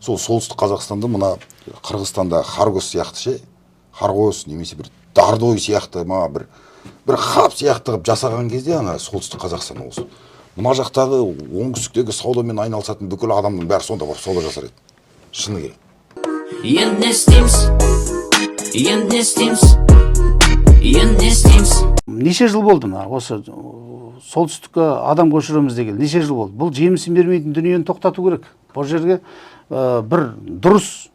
сол солтүстік Қазақстанда мына Қырғызстанда Харгос сияқты ше, Харгос немесе бір Дардой сияқты бір хаб сияқты қылып жасаған кезде ана солтүстік Қазақстан облысы. Мына жақтағы оңтүстіктегі саудамен айналысатын бүкіл адамның бәрі сонда барып сауда жасар еді. Шыны керек. Енді не істейміз? Енді не істейміз? Енді не істейміз? Неше жыл болды ма осы солтүстікке адам көшіреміз деген? Неше жыл болды? Бұл жемісін бермейтін дүниені тоқтату керек. Бұл жерге бір дұрыс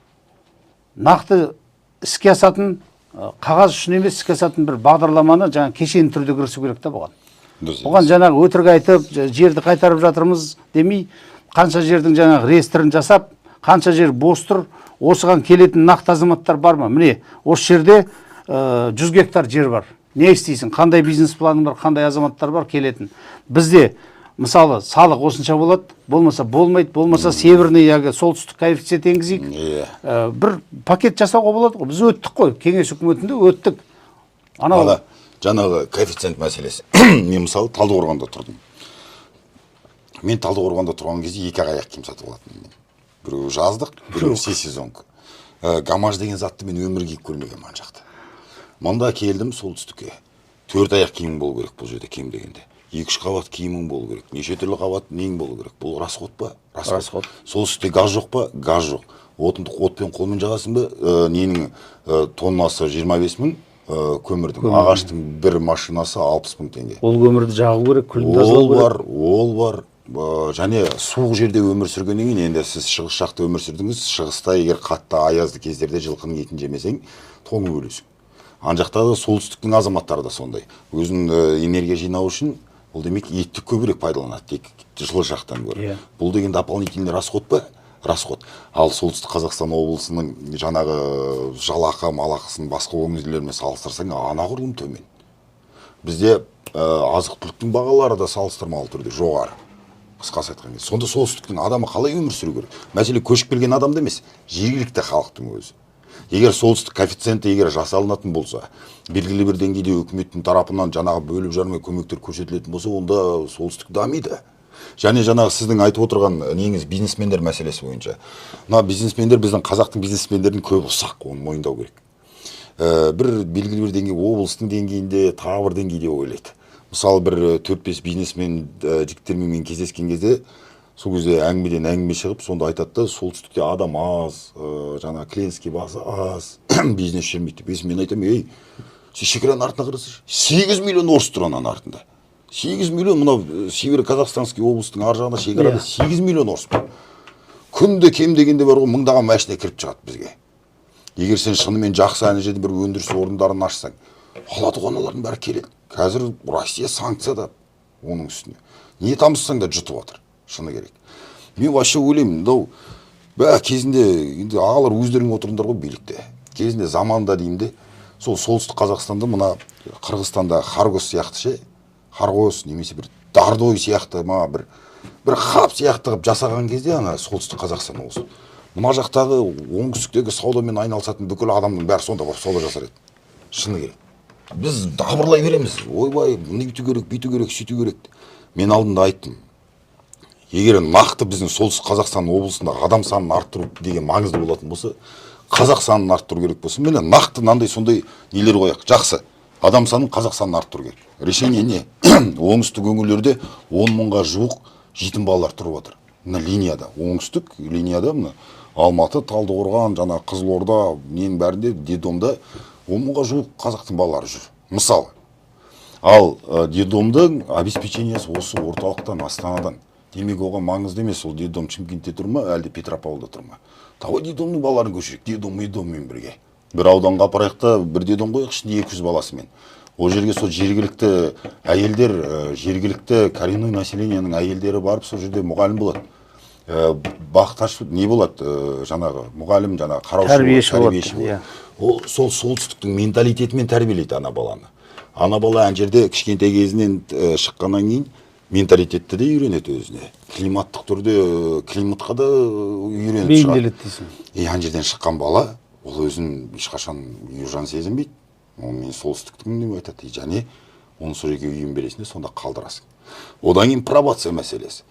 нақты іске асатын, қағаз үшін емес іске асатын бір бағдарламаны жаңа кешенді түрде кірісу керек та бұған. Бұған жаңағы өтірік айтып, жерді қайтарып жатырмыз демей, қанша жердің жаңағы реестрін жасап, қанша жер бос тұр, осыған келетін нақты азаматтар бар ма? Міне, осы жерде 100 гектар жер бар. Не істейсің? Қандай бизнес планың бар, қандай азаматтар бар келетін. Бізде мысалы салық осынша болады, болмаса болмайды, болмаса северный яғы солтүстік коэффициент енгізейік. Бір пакет жасауға болады ғой. Біз өттік қой, кеңес үкіметінде өттік. Анау жаңағы коэффициент мәселесі. Мен мысалы Талдықорғанда тұрдым. Мен Талдықорғанда тұрған кезде 2 аяқ киім сатып алатынмын. Біреу жаздық, біреу сезонка. Гамаж деген затты мен өмірге көрмегенмін ана жақта. Мұнда келдім солтүстікке. 4 аяқ киімің болу керек бұл жерде кем дегенде. 2-3 қабат киімің болу керек. Неше түрлі қабат нең болу керек. Бұл расход па? Расход. Солтүстікте газ жоқ па? Газ жоқ. Отынды отпен қолмен жағасың ба? Ненің тоннасы 25 мың, көмірдің. Ағаштың бір машинасы 60 мың теңге. Ол көмірді жағу керек, күлін тазалау керек. Ол бар. Және суық жерде өмір сүргеннен кейін, енді сіз шығыс жақта өмір сүрдіңіз, шығыста егер қатты аязды кездерде жылқының етін жемесең, тоңып өлесің. Ана жақтағы солтүстіктің азаматтары да сондай. Өзін энергия жинау үшін, ол демек етті көбірек пайдаланады, тек жылы жақтан гөрі. Бұл деген дополнительный расход па? Расход. Ал солтүстік Қазақстан облысының жаңағы жалақы, малақысын басқа өңірлермен салыстырсаң, анағұрлым төмен. Бізде азық-түліктің бағалары да салыстырмалы түрде жоғары. Қысқасы айтқан кезде. Сонда солтүстіктің адамы қалай өмір сүру керек? Мәселе көшіп келген адамда емес, жергілікті халықтың өзі. Егер солтүстік коэффициенті егер жасалынатын болса, белгілі бір деңгейде үкіметтің тарапынан жаңағы бөліп жармай көмектер көрсетілетін болса, онда солтүстік дамиды. Және жаңағы сіздің айтып отырған неңіз бизнесмендер мәселесі бойынша. Мына бизнесмендер біздің қазақтың бизнесмендерінің көбі ұсақ, оны мойындау керек. Бір белгілі бір деңгей облыстың деңгейінде, тағы бір деңгейде ойлайды. Мысалы бір 4-5 бизнесмен жігіттермен мен кездескен кезде, сол кезде әңгімеден әңгіме шығып, сонда айтады да, солтүстікте адам аз, жаңа клиентский база аз, бизнес жүрмейді деп. Мен айтамын, ей, сен шекараның артына қарасайшы, 8 миллион орыс тұр ананың артында. 8 миллион, мынау Северо-Казахстанский облыстың ар жағында шекарада 8 миллион орыс бар. Күнде кем дегенде бар ғой, мыңдаған машина кіріп шығады бізге. Егер сен шынымен жақсы ана жерде бір өндіріс орындарын ашсаң, алатұғаналардың бәрі келеді. Қазір Россия санкцияда оның үстіне. Не тамызсаң да жұтып отыр. Шыны керек. Мен вообще ойлаймын, кезінде енді ағалар өздерің отырыңдар ғой билікте. Кезінде заманда деймде, сол солтүстік Қазақстанда мына Қырғызстанда Харгос сияқты ше, Харгос немесе бір Дардой сияқты бір хаб сияқты қылып жасаған кезде ана солтүстік Қазақстан облысы. Мына жақтағы оңтүстіктегі саудамен айналысатын бүкіл адамның бәрі сонда барып сауда жасар еді. Шыны керек. Біз дабырлай береміз. Ойбай, мұны бүйту керек, бүйту керек, сөйту керек. Мен алдында айттым. Егер нақты біздің солтүстік Қазақстан облысында адам санын арттыру деген маңызды болатын болса, қазақ санын арттыру керек болса, міне нақты мынандай сондай нелер қояйық. Жақсы. Адам санын, қазақ санын арттыру керек. Решение не? Оңтүстік өңірлерде 10 мыңға жуық жетім балалар тұрып отыр. Мына линияда, оңтүстік линияда мына Алматы, Талдықорған, жаңа Қызылорда, ненің бәрінде детдомда 10 мыңға жуық қазақтың балалары жүр. Мысалы. Ал детдомдың обеспечениесі осы орталықтан, Астанадан. Демек оған маңызды емес, ол детдом Шымкентте тұр ма, әлде Петропавлда тұр ма? Тауы детдомның балаларын көшірек, детдоммен бірге. Бір ауданға апарайықта, бір детдом қойық, ішінде 200 баласымен. Ол жерге сол жергілікті әйелдер, жергілікті коренной населениенің әйелдері барып, сол жерде мұғалім болады. Бақташ не болады, жаңағы мұғалім, жаңағы қараушы болады. Ол сол солтүстіктің менталитетімен тәрбиелейді ана баланы. Ана бала ән жерде кішкентай кезінен шыққаннан кейін менталитетті де үйренеді өзіне. Климаттық түрде, климатқа да үйреніп шығады. Бейімделеді дейсің. Ан жерден шыққан бала, ол өзін ешқашан үйіржан сезінбейді. Ол мен солтүстіктің деп айтады. Және оны сол жерге үйін бересінде сонда қалдырасың. Одан кейін пробация мәселесі.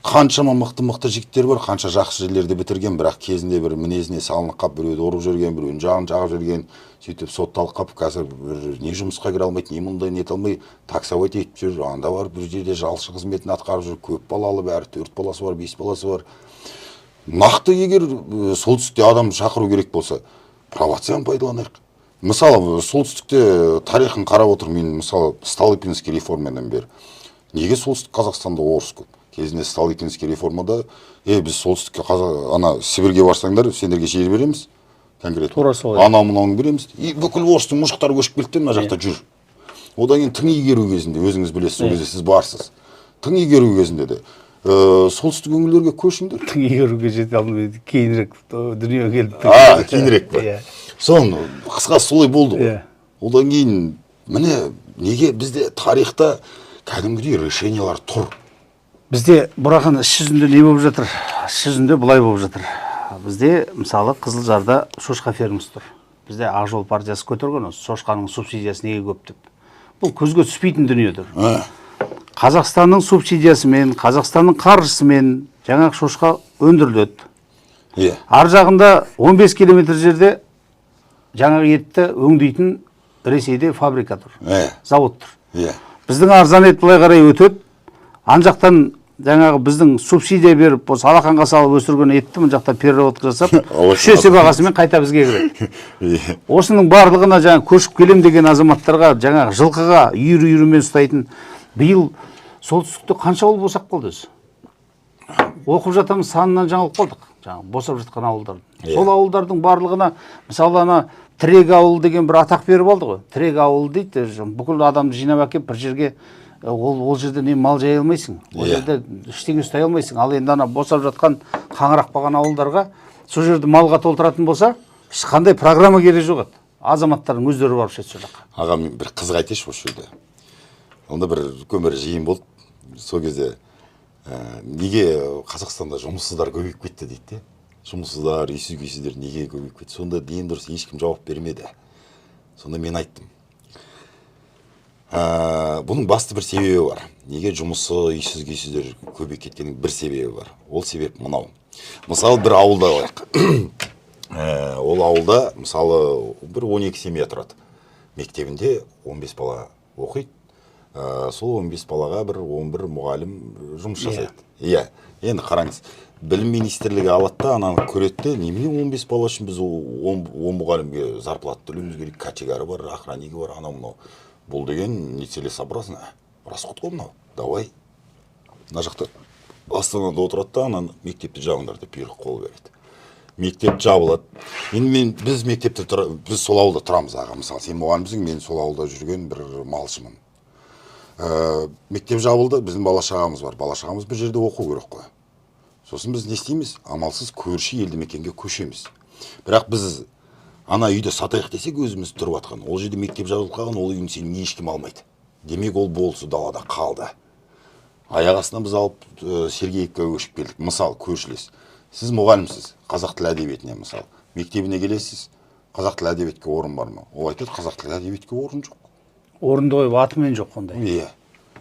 қаншама мықты жігіттер бар, қанша жақсы жерлерді бітірген, бірақ кезінде бір мінезіне салынып қалып, біреуді ұрып жүрген, біреудің жағын жағып жүрген, сөйтіп сотталып қалып, қазір бір не жұмысқа кіре алмайды, не мұндай не ете алмай, таксовать етіп жүр, анда бар, бір жерде жалшы қызметін атқарып жүр, көп балалы бәрі, 4 баласы бар, 5 баласы бар. Нақты егер солтүстікте адам шақыру керек болса, провокацияны пайдаланайық. Мысалы, солтүстікте тарихын қарап отыр, мен мысалы Столыпинский реформадан бері неге солтүстік Қазақстанда орыс көп? Кезінде Столыпинский реформада, біз солтүстікке ана Сібірге барсаңдар, сендерге жер береміз, конкретно. Тура солай. Анау-мынауын береміз. И бүкіл орыстың мұжықтары көшіп келді, мына жақта жүр. Одан кейін тың игеру кезінде, өзіңіз білесіз, сол кезде сіз барсыз. Тың игеру кезінде де солтүстік өңірлерге көшіңдер. Тың игеруге жете алмайды, кейінірек дүние келді. Кейінірек па? Соны қысқасы солай болды ғой. Одан кейін міне неге бізде тарихта кәдімгідей решениялар тұр. Бізде бұрақын іс жүзінде не болып жатыр? Іс жүзінде бұлай болып жатыр. Бізде мысалы Қызылжарда шошқа фермасы тұр. Бізде Ақжол партиясы көтерген осы шошқаның субсидиясы неге көп деп. Бұл көзге түспейтін дүниедір. Қазақстанның субсидиясымен, Қазақстанның қаржысымен жаңағы шошқа өндіріледі. Ар жағында 15 километр жерде жаңағы етті өңдейтін Ресейде фабрика тұр, завод тұр. Біздің арзан ет былай қарай өтеді. Ан жақтан жаңағы біздің субсидия беріп, осы алақанға салып өсірген етті мына жақта переработка жасап, үш есе бағасымен қайта бізге кіреді. Осының барлығына жаңағы көшіп келем деген азаматтарға жаңағы жылқыға үйір-үйірімен ұстайтын биыл солтүстікте қанша ауыл босап қалды өзі? Оқып жатамыз, санынан жаңылып қалдық. Жаңағы босап жатқан ауылдардың. Сол ауылдардың барлығына мысалы ана Тірек ауыл деген бір атақ беріп алды ғой. Тірек ауыл дейді, бүкіл адамды жинап әкеп бір жерге, ол жерде не мал жая алмайсың. Ол жерде ештеңе ұстай алмайсың. Ал енді ана босап жатқан қаңырап қалған ауылдарға сол жерді малға толтыратын болса, ешқандай программа керек жоқ еді. Азаматтардың өздері барып жетсе жаққа. Аға, мен бір қызық айтайыншы осы жерде. Онда бір үлкен бір жиын болды. Сол кезде неге Қазақстанда жұмыссыздар көбейіп кетті дейді. Жұмыссыздар, үйсіз-күйсіздер неге көбейіп кетті? Сонда дейін дұрыс ешкім жауап бермеді. Сонда мен айттым. Бұның басты бір себебі бар. Неге жұмысы, үйсіз-күйсіздер көбейіп кеткенің бір себебі бар. Ол себеп мынау. Мысалы бір ауылда алайық. Ол ауылда мысалы бір 12 семья тұрады. Мектебінде 15 бала оқиды. Сол 15 балаға бір 11 мұғалім жұмыс жасайды. Енді қараңыз. Білім министрлігі алады да, ананы көреді, немене 15 бала үшін біз 10 мұғалімге зарплата төлеуіміз керек, категоры бар, охраннигі бар, анау-мынау. Бұл деген нецелесообразно. Расход қой мынау. Давай. Мына жақта Астанада отырады да, ананы мектепті жабыңдар деп бұйрық қол береді. Мектеп жабылады. Енді біз сол ауылда тұрамыз аға. Мысалы, сен мұғалімсің, мен сол ауылда жүрген бір малшымын. Мектеп жабылды, біздің бала-шағамыз бар. Бала-шағамыз бір жерде оқу керек қой. Сосын біз не істейміз? Амалсыз көрші елді мекенге көшеміз. Бірақ біз ана үйді сатайық десек өзіміз тұрып атқан. Ол жерде мектеп жабылып қалған, ол үйін сенің ешкім алмайды. Демек ол болысы далада қалды. Аяқ астынан біз алып Сергеевке көшіп келдік. Мысалы, көршілес. Сіз мұғалімсіз, қазақ тілі әдебиетіне мысалы. Мектебіне келесіз, қазақ тілі әдебиетке орын бар ма? Ол айтады, қазақ тілі әдебиетке орын жоқ. Орынды қойып атымен жоқ ондай.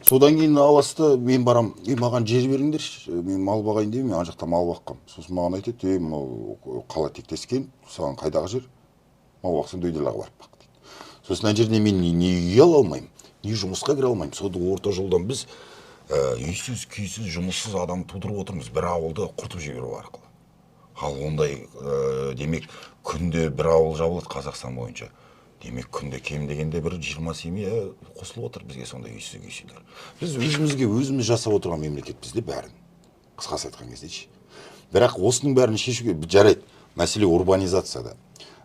Содан кейін аласты, мен барам, маған жер беріңдерші, мен мал бағайын деймін, мен ана жақта мал баққам. Сосын маған айтады, мынау қала тектескен, саған қайдағы жер? Мал бақсаң дөйделаға барып бақ дейді. Сосын ана жерде мен не үй ала алмаймын, не жұмысқа кіре алмаймын. Соды орта жолдан біз үйсіз, күйсіз, жұмыссыз адам тудырып отырмыз, бір ауылды құртып жіберу арқылы. Ал ондай демек күнде бір ауыл жабылады Қазақстан бойынша. Демек күнде кем дегенде бір 20 семья қосылып отыр бізге сондай үйсіз-күйсіздер. Біз өзіміз жасап отырған мемлекет бізде бәрін. Қысқасы айтқан кезде. Бірақ осының бәрін шешуге жарайды. Мәселе урбанизацияда.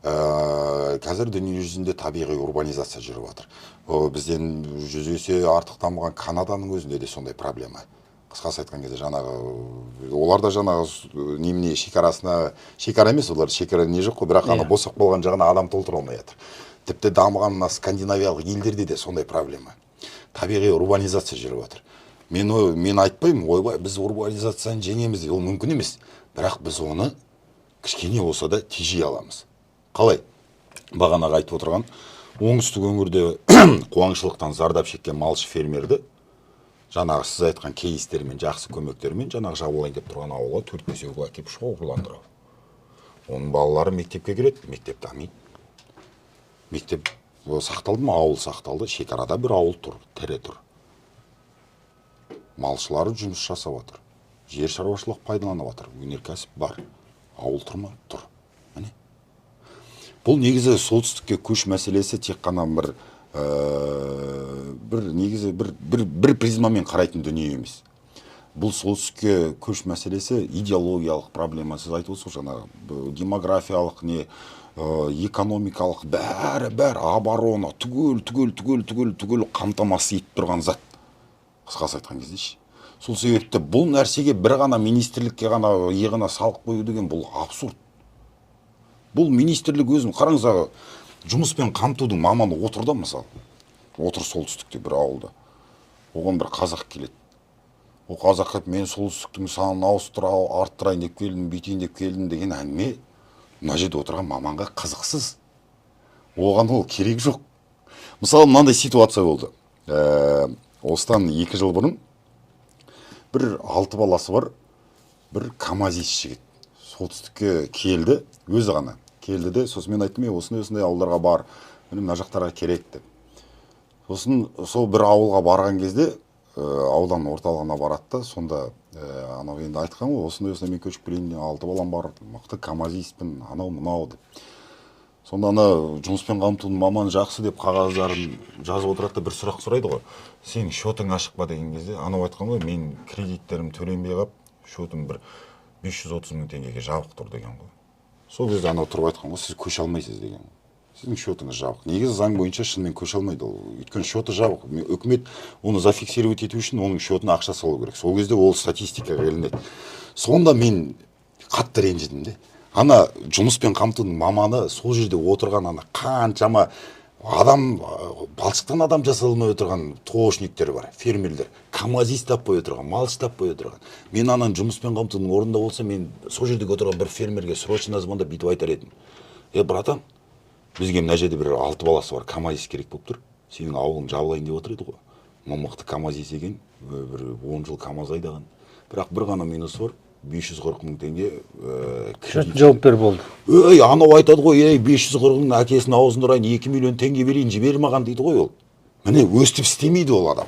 Қазір дүние жүзінде табиғи урбанизация жүріп жатыр. Бізден 100 есе артық дамыған Канаданың өзінде де сондай проблема. Қысқасы айтқан кезде жаңағы оларда жаңағы немене шекара емес, олар шекара не жоқ қой, бірақ ана босап қалған жағына адам толтыра алмай жатыр. Тіпті дамыған скандинавиялық елдерде де сондай проблема. Табиғи урбанизация жүріп жатыр. Мен айтпаймын, ойбай, біз урбанизацияны жеңеміз, ол мүмкін емес. Бірақ біз оны кішкене болса да тежей аламыз. Қалай? Бағанаға айтып отырған, оңтүстік өңірде қуаңшылықтан зардап шеккен малшы фермерді жаңағы сіз айтқан кейстермен, жақсы көмектермен жаңағы жабылайын деп тұрған ауылға 4-5 үй әкеліп шоғырландырады. Оның балалары мектепке келеді, мектеп дамиды. Мектеп сақталды ма? Ауыл сақталды. Шекарада бір ауыл тұр, тірі тұр. Малшылары жұмыс жасап жатыр. Жер шаруашылық пайдаланып жатыр. Өнеркәсіп бар. Ауыл тұр ма? Тұр. Міне. Бұл негізі солтүстікке көш мәселесі тек қана бір призмамен қарайтын дүние емес. Бұл солтүстікке көш мәселесі идеологиялық проблема. Сіз айтып отырсыз жаңағы демографиялық не экономикалық бәрі оборона түгел қамтамасыз етіп тұрған зат. Қысқасы айтқан кезде ше. Сол себепті бұл нәрсеге бір ғана министрлікке ғана иығына салық қою деген бұл абсурд. Бұл министрлік өзім қараңыз, жұмыспен қамтудың маманы отыр да, мысалы. Отыр солтүстікте бір ауылда. Оған бір қазақ келеді. Ол қазаққа мен солтүстіктің санын арттырайын деп келдім, бүйтейін деп келдім деген әңгіме мына жерде отырған маманға қызықсыз. Оған ол керек жоқ. Мысалы, мынандай ситуация болды. Осыдан 2 жыл бұрын бір 6 баласы бар, бір камазист жігіт солтүстікке келді, өзі ғана келді де, сосын мен айттым, осындай ауылдарға бар, мына жақтарға керек деп. Сосын сол бір ауылға барған кезде аудан орталығына барады да, сонда анау енді айтқан ғой, осындай мен көшіп келейін, 6 балам бар, мықты камазистпін, анау деп. Сонда жұмыспен қамтудың маманы жақсы деп қағаздарын жазып отырады да, бір сұрақ сұрайды ғой. Сен шотың ашық па деген кезде, анау айтқан ғой, мен кредиттерім төленбей қалып, шотым бір 530 мың теңгеге жабық тұр деген ғой. Сол кезде анау тұрып айтқан ғой, сіз көше алмайсыз деген. Сіздің шотыңыз жабық. Негізі заң бойынша шынымен көше алмайды ол. Өйткені шоты жабық. Үкімет оны зафиксировать ету үшін оның шотына ақша салу керек. Сол кезде ол статистикаға ілінеді. Сонда мен қатты ренжідім де. Ана жұмыспен қамтудың маманы сол жерде отырған қаншама адам, балшықтан адам жасалмай отырған тоғышниктер бар, фермерлер, камазист таппай отырған, малшы таппай отырған. Мен анан жұмыспен қамтудың орнында болса, мен сол жерде отырған бір фермерге срочно звондап бүйтіп айтар едім. Братан, бізге мына жерде бір 6 баласы бар, камазист керек болып тұр. Сенің ауылың жабылайын деп отыр еді ғой. Мықты камазист екен, бір 10 жыл камаз айдаған. Бірақ бір ғана минусы бар. 540 мың теңге жауап бер болды. Анау айтады ғой, 540 мың әкесінің аузын ұрайын, 2 миллион теңге берейін, жібер маған дейді ғой ол. Міне өстіп істемейді ол адам.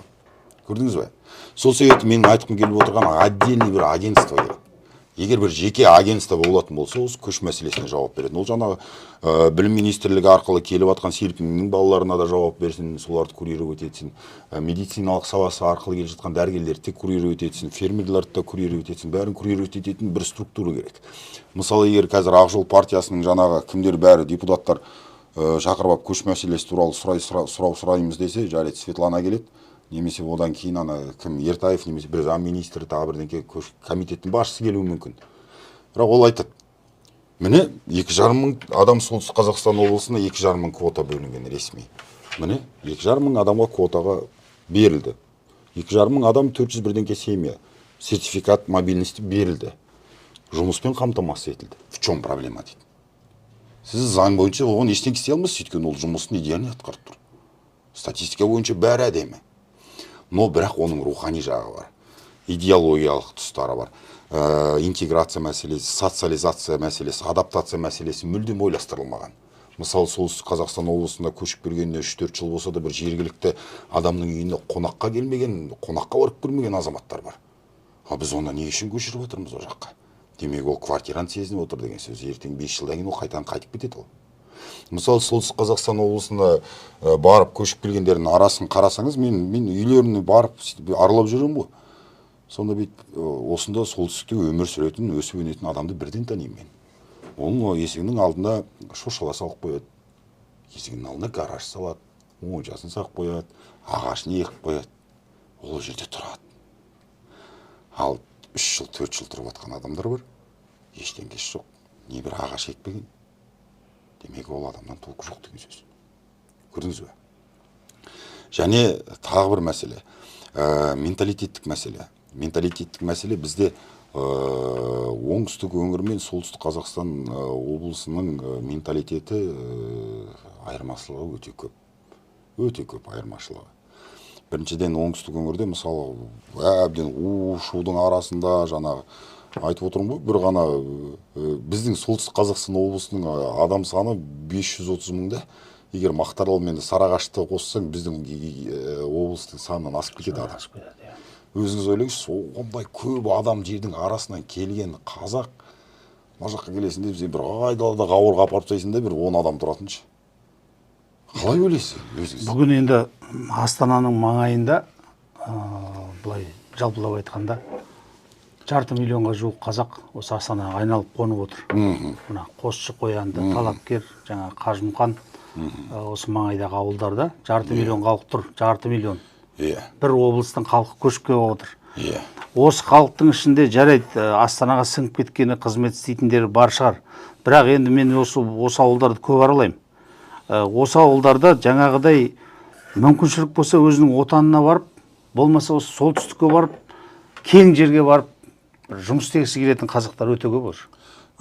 Көрдіңіз бе? Сол себепті менің айтқым келіп отырған отдельный бір агентство керек. Егер бір жеке агентство болатын болса, осы көш мәселесіне жауап береді. Ол жаңағы білім министрлігі арқылы келіп атқан серпіннің балаларына да жауап берсін, соларды курировать етсін, медициналық саласы арқылы келіп жатқан дәрігерлерді де курировать етсін, фермерлерді де курировать етсін, бәрін курировать ететін бір структура керек. Мысалы, егер қазір Ақ жол партиясының жаңағы кімдер бәрі депутаттар шақырып көш мәселесі туралы сұраймыз десе, жарайды, Светлана келеді. Немесе одан кейін кім Ертаев, немесе бір замминистр, тағы бірдеңке комитеттің басшысы келуі мүмкін. Бірақ ол айтады, міне 2,5 мың адам солтүстік Қазақстан облысына 2,5 мың квота бөлінген ресми. Міне 2,5 мың адамға квотаға берілді. 2,5 мың адам 400 бірдеңке семья. Сертификат мобильности берілді. Жұмыспен қамтамасыз етілді. В чем проблема дейді. Сіз заң бойынша оған ештеңе істей алмайсыз, өйткені ол жұмысын идеально атқарып тұр. Статистика бойынша бәрі әдемі. Но бірақ оның рухани жағы бар, идеологиялық тұстары бар, интеграция мәселесі, социализация мәселесі, адаптация мәселесі мүлдем ойластырылмаған. Мысалы, солтүстік Қазақстан облысында көшіп келгеніне 3-4 жыл болса да бір жергілікті адамның үйіне қонаққа келмеген, қонаққа барып көрмеген азаматтар бар. Біз оны не үшін көшіріп отырмыз о жаққа? Демек ол квартираны сезініп отыр деген сөз. Ертең 5 жылдан кейін ол қайтып кетеді ол. Мысалы, солтүстік Қазақстан облысында барып көшіп келгендердің арасын қарасаңыз, мен үйлеріне барып аралап жүрем ғой. Сонда осында солтүстікте өмір сүретін, өсіп өнетін адамды бірден танимын мен. Оның есігінің алдында шошала салып қояды, есігінің алдына гараж салады, моншасын сақып қояды, ағашын егіп қояды. Ол жерде тұрады. Ал 3 жыл, 4 жыл тұрып жатқан адамдар бар, ештеңкесі жоқ, не бір ағаш екпеген. Демек ол адамнан толқы жоқ деген сөз. Көрдіңіз бе? Және тағы бір мәселе, менталитеттік мәселе. Менталитеттік мәселе бізде оңтүстік өңір мен солтүстік Қазақстан облысының менталитеті айырмашылығы өте көп. Өте көп айырмашылығы. Біріншіден оңтүстік өңірде мысалы әбден у-шудың арасында жаңағы айтып отырмын ғой, бір ғана біздің солтүстік Қазақстан облысының адам саны 530 мыңда. Егер Мақтаарал мен Сарыағашты қоссаң, біздің облыстың санынан асып кетеді адам. Өзіңіз ойлаңызшы, ондай көп адам жердің арасынан келген қазақ, мына жаққа келесің деп, сен бір айдалада қауырға апарып тастайсың да, бір 10 адам тұратыншы. Қалай ойлайсыз өзіңіз? Бүгін енді Астананың маңайында, былай жалпылап айтқанда, 500 миллионға жуық қазақ осы Астанаға айналып қонып отыр. Мына Қосшы, Қоянды, Талапкер, жаңа Қажымқан, осы маңайдағы ауылдарда 500 миллион халық тұр, 500 миллион. Бір облыстың халқы көшіп келіп отыр. Осы халықтың ішінде жарайды Астанаға сіңіп кеткені қызмет істейтіндері бар шығар. Бірақ енді мен осы ауылдарды көп аралаймын. Осы ауылдарда жаңағыдай мүмкіншілік болса өзінің отанына барып, болмаса осы солтүстікке барып, кең жерге барып, жұмыс істегісі келетін қазақтар өте көп жүр.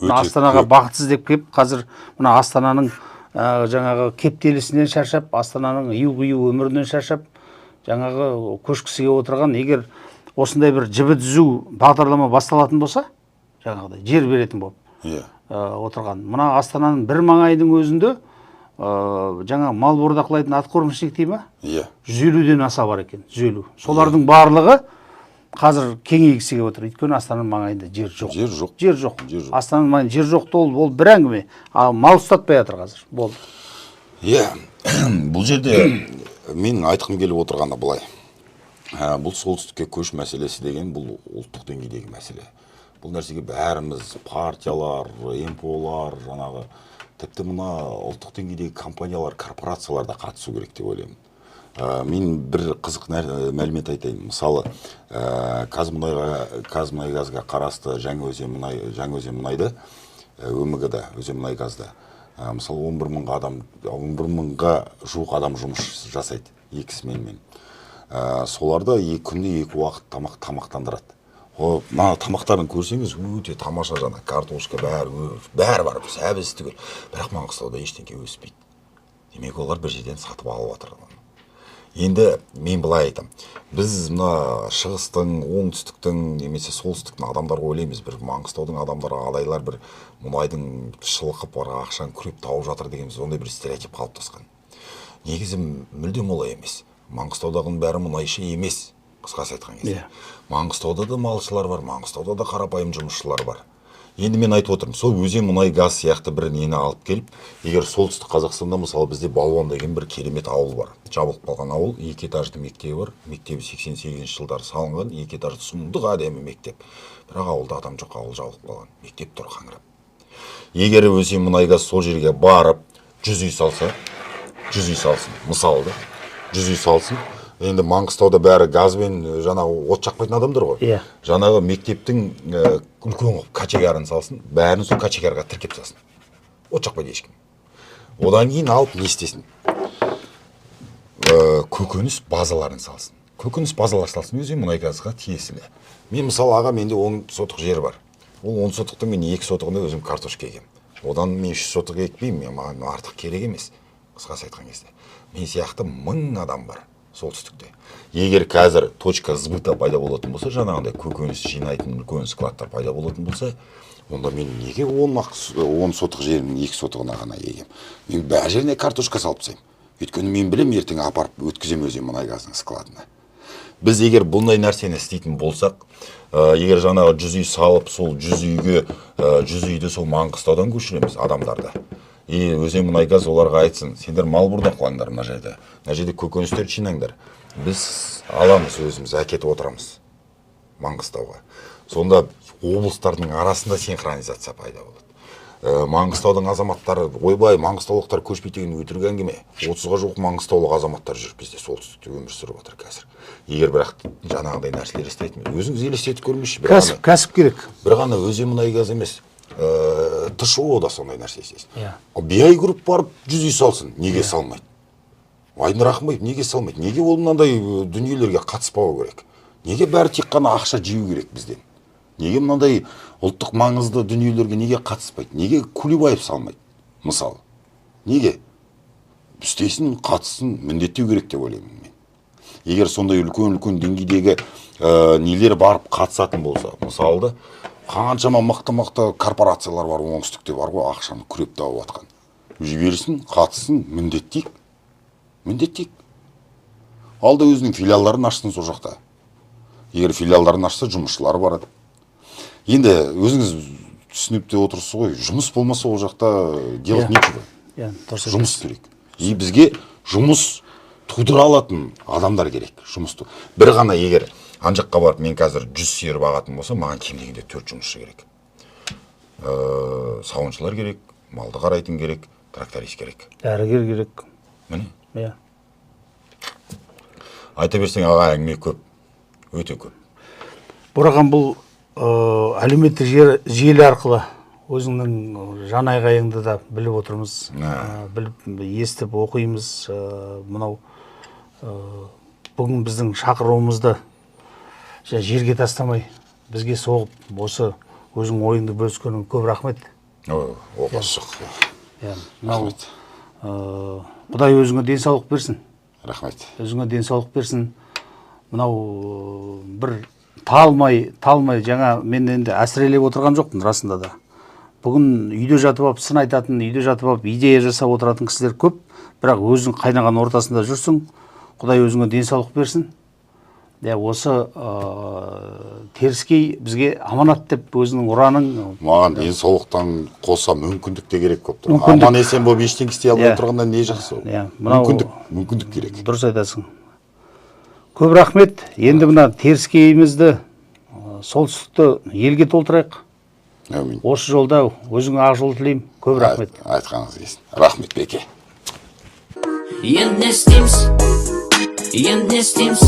Астанаға бақытсыз деп келіп, қазір мына Астананың жаңағы кептелісінен шаршап, Астананың ию-қию өмірінен шаршап, жаңағы көшкісіге отырған, егер осындай бір жібі түзу бағдарлама басталатын болса, жаңағыдай жер беретін болып отырған. Мына Астананың бір маңайдың өзінде жаңа мал бордақылайтын атқормышник дей ма? 150-ден аса бар екен, 150. Солардың барлығы қазір кеңейгісі келіп отыр. Өйткені Астананың маңайында жер жоқ. Жер жоқ. Астананың маңайында жер жоқ ол бір әңгіме. Мал ұстатпай жатыр қазір. Болды. Бұл жерде мен айтқым келіп отырғаны былай. Бұл солтүстікке көш мәселесі деген бұл ұлттық деңгейдегі мәселе. Бұл нәрсеге бәріміз партиялар, МПО-лар, жаңағы тіпті мына ұлттық деңгейдегі компаниялар, корпорациялар да қатысу керек деп ойлаймын. Мен бір қызық мәлімет айтайын. Мысалы, Қазмұнайгазға қарасты Жаңаөзен мұнайды, ÖМГ-да, өзен мұнайгазда. Мысалы, 11 мыңға жуық адам жұмыс жасайды, 2 сменмен. Соларда күнде 2 уақыт тамақтандырады. Мына тамақтарын көрсеңіз, өте тамаша жаңа, картошка бәрі бар, сәбіз түгел. Бірақ Маңғыстауда ештеңке өспейді. Демек олар бір жерден сатып алып жатыр. Енді мен былай айтам, біз мына шығыстың, оңтүстіктің, немесе солтүстіктің адамдарға ойлаймыз, бір Маңғыстаудың адамдары адайлар бір мұнайдың шылқып бар ақшаны күреп тауып жатыр дегеніміз, ондай бір стереотип қалыптасқан. Негізі мүлдем олай емес. Маңғыстаудағының бәрі мұнайшы емес, қысқасы айтқан кезде. Маңғыстауда да малшылар бар, Маңғыстауда да қарапайым жұмысшылар бар. Енді мен айтып отырмын, сол өзен мұнай газ сияқты бір нені алып келіп, егер солтүстік Қазақстанда мысалы бізде Балуан деген бір керемет ауыл бар. Жабылып қалған ауыл, 2 этажды мектебі бар. Мектебі 88 жылдары салынған, 2 этажды сұмдық әдемі мектеп. Бірақ ауылда адам жоқ, ауыл жабылып қалған. Мектеп тұр қаңырап. Егер өзен мұнай газ сол жерге барып 100 үй салса, 100 үй салсын, мысалы да, 100 үй салсын. Енді Маңғыстауда бәрі газбен жаңағы от жақпайтын адамдар ғой. Жаңағы мектептің үлкен качегарын салсын, бәрін сол качегарға тіркеп салсын. От жақпайды ешкім. Одан кейін алып не істесін? Көкөніс базаларын салсын. Көкөніс базалар салсын, өзен мұнай газға тиесілі. Мен мысалы аға, менде 10 сотық жер бар. Ол 10 сотықтың мен 2 сотығында өзім картошка егем. Одан мен 3 сотық екпеймін, маған артық керек емес. Қысқасы айтқан кезде. Мен сияқты 1000 адам бар солтүстікте. Егер қазір точка сбыта пайда болатын болса, жаңағындай көкөніс жинайтын үлкен складтар пайда болатын болса, онда мен неге 10 сотық жерімнің 2 сотығына ғана егем? Мен бәр жеріне картошка салып тастаймын. Өйткені мен білем, ертең апарып өткізем өзен мұнай газының складына. Біз егер бұндай нәрсені істейтін болсақ, егер жаңағы 100 үй салып, сол 100 үйді сол Маңғыстаудан көшіреміз адамдарды. Өзен мұнай газ оларға айтсын, сендер мал бордақылаңдар мына жерде. Мына жерде көкөністер жинаңдар. Біз аламыз, өзіміз әкетіп отырамыз Маңғыстауға. Сонда облыстардың арасында синхронизация пайда болады. Маңғыстаудың азаматтары, ойбай, маңғыстаулықтар көшпейді деген өтірік әңгіме. 30-ға жуық маңғыстаулық азаматтар жүр бізде солтүстікте өмір сүріп отыр қазір. Егер бірақ жаңағыдай нәрселер істейтін, өзіңіз елестетіп көрмеші. Кәсіп керек. Бір ғана өзен мұнай газ емес. ТШО да сондай нәрсе істейсін. BI групп барып 100 үй салсын, неге салмайды? Айдын Рахымбаев неге салмайды? Неге ол мынандай дүниелерге қатыспауы керек? Неге бәрі тек қана ақша жию керек бізден? Неге мынандай ұлттық маңызды дүниелерге неге қатыспайды? Неге Кулибаев салмайды? Мысалы. Неге? Істесін, қатысын, міндеттеу керек деп ойлаймын мен. егер сондай үлкен деңгейдегі нелер барып қатысатын болса, мысалы қаншама мықты корпорациялар бар оңтүстікте бар ғой, ақшаны күреп тауып жатқан. Жіберсін, қатысын, міндеттейік. Алда өзінің филиалдарын ашсын сол жақта. Егер филиалдарын ашса, жұмысшылар барады. Енді өзіңіз түсініп те отырсыз ғой, жұмыс болмаса ол жақта делать нечего. Жұмыс керек. И бізге жұмыс тудыра алатын адамдар керек. Бір ғана егер анжаққа барып, мен қазір 100 сиыр бағатын болса, маған кем дегенде 4 жұмысшы керек. Сауыншылар керек, малды қарайтын керек, тракторист керек. Дәрігер керек. Міне. Иә. Айта берсең, аға, әңгіме көп. Өте көп. Бұраған бұл әлеуметтік желі арқылы өзіңнің жан айғайыңды да біліп отырмыз. Біліп, естіп, оқимыз. Мынау бүгін біздің шақыруымызды жерге тастамай, бізге соғып, осы өзің ойыңды бөліскенің көп рахмет. Оқасық. Рахмет. Құдай өзіңе денсаулық берсін. Рахмет. Өзіңе денсаулық берсін. Мынау бір талмай, жаңа мен енді әсірелеп отырған жоқпын расында да. Бүгін үйде жатып алып, сын айтатын, үйде жатып алып, идея жасап отыратын кісілер көп, бірақ өзің қайнаған ортасында жүрсің. Құдай өзіңе денсаулық берсін. Осы теріскей бізге аманат деп өзінің ұраның. Маған денсаулықтан қоса мүмкіндік те керек көп. Аман есен болып ештеңе істей алмай тұрғанда не жақсы ол. Мүмкіндік керек. Дұрыс айтасың. Көп рахмет. Енді мына теріскейімізді, солтүстікті елге толтырайық. Әмин. Осы жолда өзіңе ақ жол тілеймін. Көп рахмет. Айтқаныңыз келсін. Рахмет Беке. Енді не істейміз?